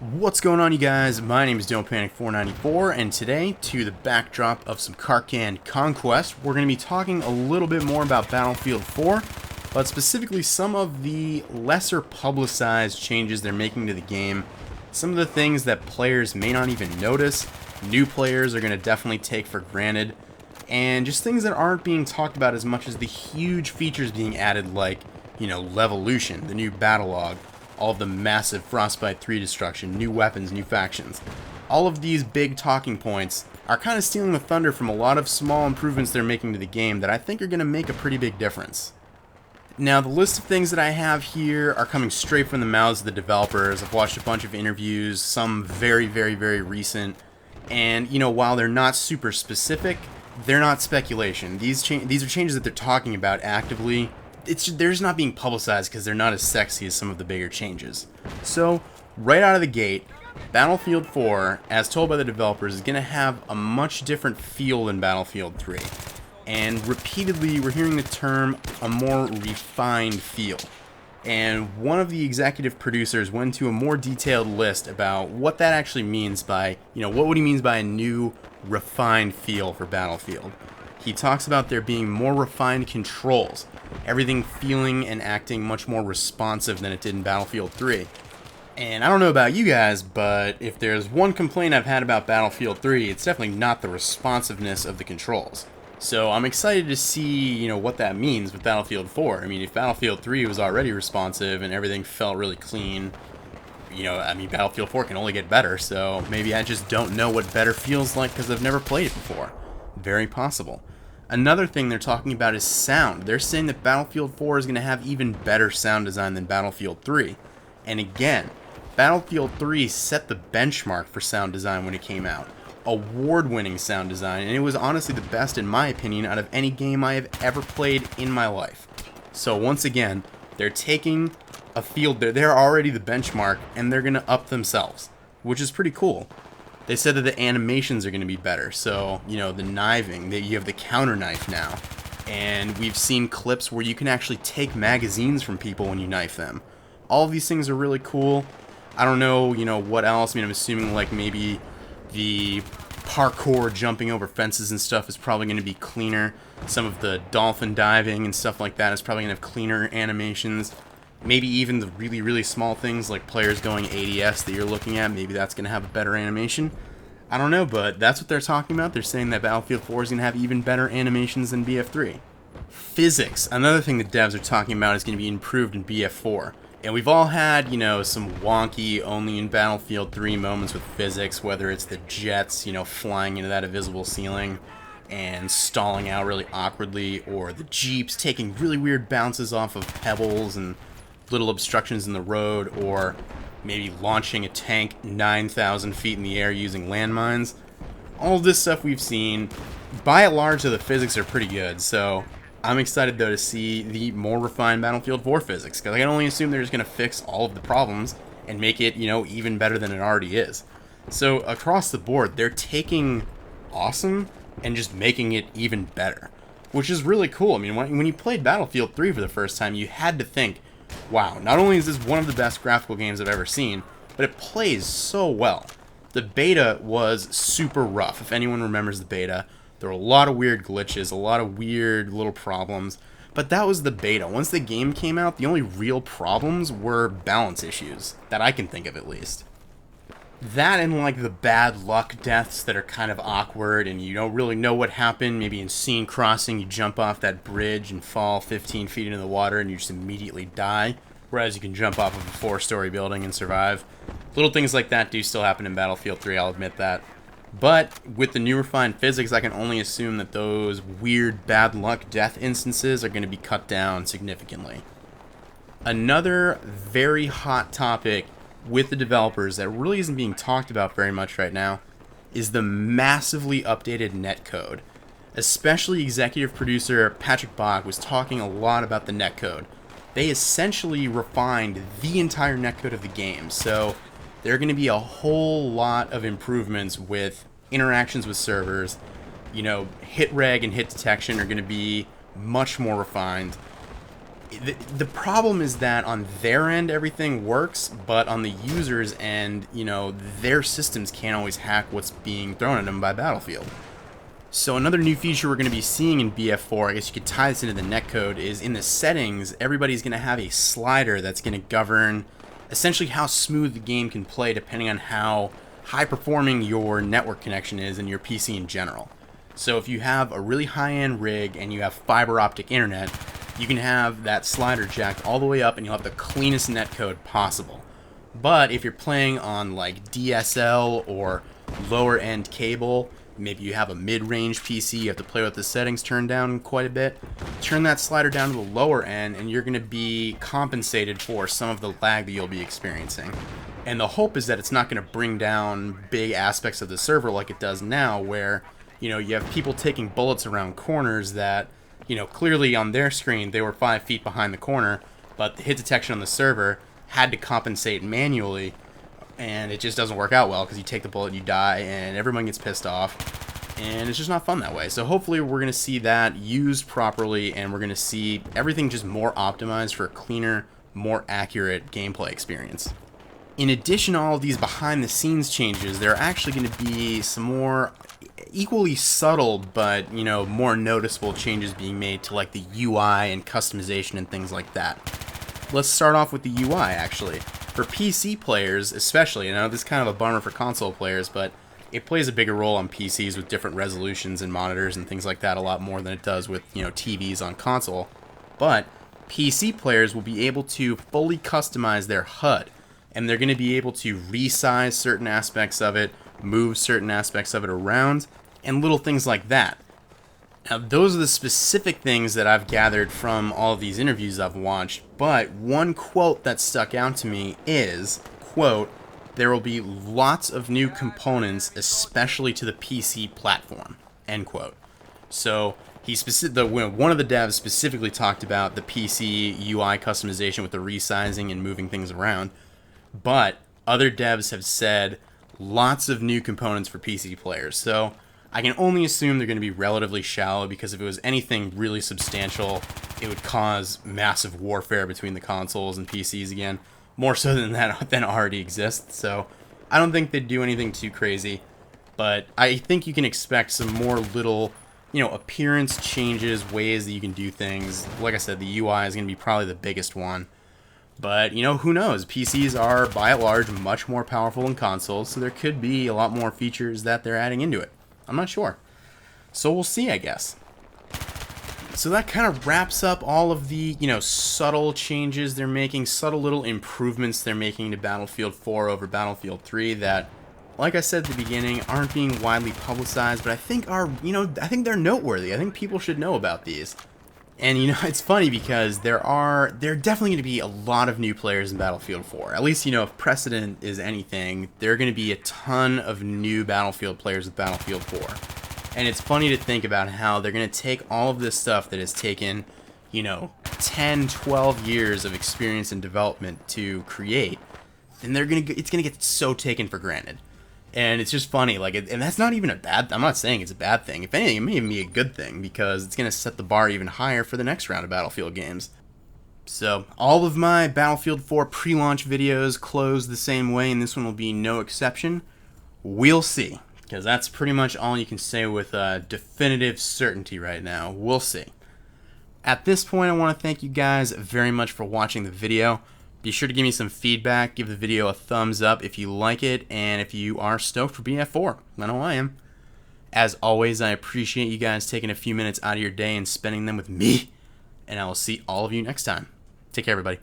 What's going on, you guys? My name is Don't Panic 494, and today, to the backdrop of some Karkand conquest, we're going to be talking a little bit more about Battlefield 4, but specifically some of the lesser publicized changes they're making to the game, some of the things that players may not even notice, new players are going to definitely take for granted, and just things that aren't being talked about as much as the huge features being added, like, Levolution, the new battle log, all of the massive Frostbite 3 destruction, new weapons, new factions. All of these big talking points are kind of stealing the thunder from a lot of small improvements they're making to the game that I think are going to make a pretty big difference. Now, the list of things that I have here are coming straight from the mouths of the developers. I've watched a bunch of interviews, some very recent, and, while they're not super specific, they're not speculation. These are changes that they're talking about actively. They're just not being publicized because they're not as sexy as some of the bigger changes. So, right out of the gate, Battlefield 4, as told by the developers, is going to have a much different feel than Battlefield 3. And repeatedly, we're hearing the term a more refined feel. And one of the executive producers went to a more detailed list about what that actually means by, what he means by a new, refined feel for Battlefield. He talks about there being more refined controls, everything feeling and acting much more responsive than it did in Battlefield 3. And I don't know about you guys, but if there's one complaint I've had about Battlefield 3, it's definitely not the responsiveness of the controls. So I'm excited to see, what that means with Battlefield 4. I mean, if Battlefield 3 was already responsive and everything felt really clean, Battlefield 4 can only get better, so maybe I just don't know what better feels like because I've never played it before. Very possible. Another thing they're talking about is sound. They're saying that Battlefield 4 is going to have even better sound design than Battlefield 3. And again, Battlefield 3 set the benchmark for sound design when it came out. Award-winning sound design, and it was honestly the best, in my opinion, out of any game I have ever played in my life. So once again, they're taking a field, they're already the benchmark, and they're going to up themselves, which is pretty cool. They said that the animations are going to be better. So, the kniving, that you have the counter knife now. And we've seen clips where you can actually take magazines from people when you knife them. All of these things are really cool. I don't know, what else. I'm assuming like maybe the parkour jumping over fences and stuff is probably going to be cleaner. Some of the dolphin diving and stuff like that is probably going to have cleaner animations. Maybe even the really small things like players going ADS that you're looking at, maybe that's going to have a better animation. I don't know, but that's what they're talking about. They're saying that Battlefield 4 is going to have even better animations than BF3. Physics, another thing the devs are talking about, is going to be improved in BF4. And we've all had, some wonky, only in Battlefield 3 moments with physics, whether it's the jets, flying into that invisible ceiling and stalling out really awkwardly, or the jeeps taking really weird bounces off of pebbles and little obstructions in the road, or maybe launching a tank 9,000 feet in the air using landmines. All of this stuff we've seen. By and large, the physics are pretty good, so I'm excited, though, to see the more refined Battlefield 4 physics, because I can only assume they're just going to fix all of the problems and make it, even better than it already is. So, across the board, they're taking awesome and just making it even better, which is really cool. When you played Battlefield 3 for the first time, you had to think, wow, not only is this one of the best graphical games I've ever seen, but it plays so well. The beta was super rough. If anyone remembers the beta, there were a lot of weird glitches, a lot of weird little problems, but that was the beta. Once the game came out, the only real problems were balance issues, that I can think of at least. That and like the bad luck deaths that are kind of awkward and you don't really know what happened. Maybe in Scene Crossing you jump off that bridge and fall 15 feet into the water and you just immediately die, whereas you can jump off of a 4-story building and survive. Little things like that do still happen in Battlefield 3, I'll admit that. But with the new refined physics, I can only assume that those weird bad luck death instances are going to be cut down significantly. Another very hot topic with the developers that really isn't being talked about very much right now is the massively updated netcode. Especially executive producer Patrick Bach was talking a lot about the netcode. They essentially refined the entire netcode of the game, so there are going to be a whole lot of improvements with interactions with servers. Hit reg and hit detection are going to be much more refined. the problem is that on their end everything works, but on the users end, you know, their systems can't always hack what's being thrown at them by Battlefield. So another new feature we're going to be seeing in BF4, I guess you could tie this into the netcode, is in the settings, everybody's going to have a slider that's going to govern essentially how smooth the game can play depending on how high performing your network connection is and your PC in general. So if you have a really high-end rig and you have fiber optic internet, you can have that slider jacked all the way up and you'll have the cleanest netcode possible. But if you're playing on like DSL or lower end cable, maybe you have a mid-range PC, you have to play with the settings turned down quite a bit, turn that slider down to the lower end and you're going to be compensated for some of the lag that you'll be experiencing. And the hope is that it's not going to bring down big aspects of the server like it does now, where, you know, you have people taking bullets around corners that, you know, clearly on their screen they were 5 feet behind the corner, but the hit detection on the server had to compensate manually, and it just doesn't work out well because you take the bullet, you die, and everyone gets pissed off, and it's just not fun that way. So hopefully we're going to see that used properly, and we're going to see everything just more optimized for a cleaner, more accurate gameplay experience. In addition to all of these behind-the-scenes changes, there are actually going to be some more equally subtle but, you know, more noticeable changes being made to like the UI and customization and things like that. Let's start off with the UI, actually. For PC players especially, I know this is kind of a bummer for console players, but it plays a bigger role on PCs with different resolutions and monitors and things like that a lot more than it does with, you know, TVs on console. But PC players will be able to fully customize their HUD, and they're going to be able to resize certain aspects of it, move certain aspects of it around, and little things like that. Now, those are the specific things that I've gathered from all of these interviews I've watched, but one quote that stuck out to me is, quote, "There will be lots of new components, especially to the PC platform," end quote. So one of the devs specifically talked about the PC UI customization with the resizing and moving things around, but other devs have said lots of new components for PC players. So I can only assume they're going to be relatively shallow, because if it was anything really substantial, it would cause massive warfare between the consoles and PCs again, more so than that than already exists. So I don't think they'd do anything too crazy, but I think you can expect some more little, you know, appearance changes, ways that you can do things. Like I said, the UI is going to be probably the biggest one. But, you know, who knows? PCs are, by and large, much more powerful than consoles, so there could be a lot more features that they're adding into it. I'm not sure. So we'll see, I guess. So that kind of wraps up all of the, you know, subtle changes they're making, subtle little improvements they're making to Battlefield 4 over Battlefield 3 that, like I said at the beginning, aren't being widely publicized, but I think are, you know, I think they're noteworthy. I think people should know about these. And, you know, it's funny because there are definitely going to be a lot of new players in Battlefield 4. At least, you know, if precedent is anything, there are going to be a ton of new Battlefield players with Battlefield 4. And it's funny to think about how they're going to take all of this stuff that has taken, you know, 10, 12 years of experience and development to create, and it's going to get so taken for granted. And it's just funny, like, and that's not even a bad, I'm not saying it's a bad thing. If anything, it may even be a good thing, because it's going to set the bar even higher for the next round of Battlefield games. So, all of my Battlefield 4 pre-launch videos close the same way, and this one will be no exception. We'll see, because that's pretty much all you can say with definitive certainty right now. We'll see. At this point, I want to thank you guys very much for watching the video. Be sure to give me some feedback, give the video a thumbs up if you like it, and if you are stoked for BF4. I know I am. As always, I appreciate you guys taking a few minutes out of your day and spending them with me, and I will see all of you next time. Take care, everybody.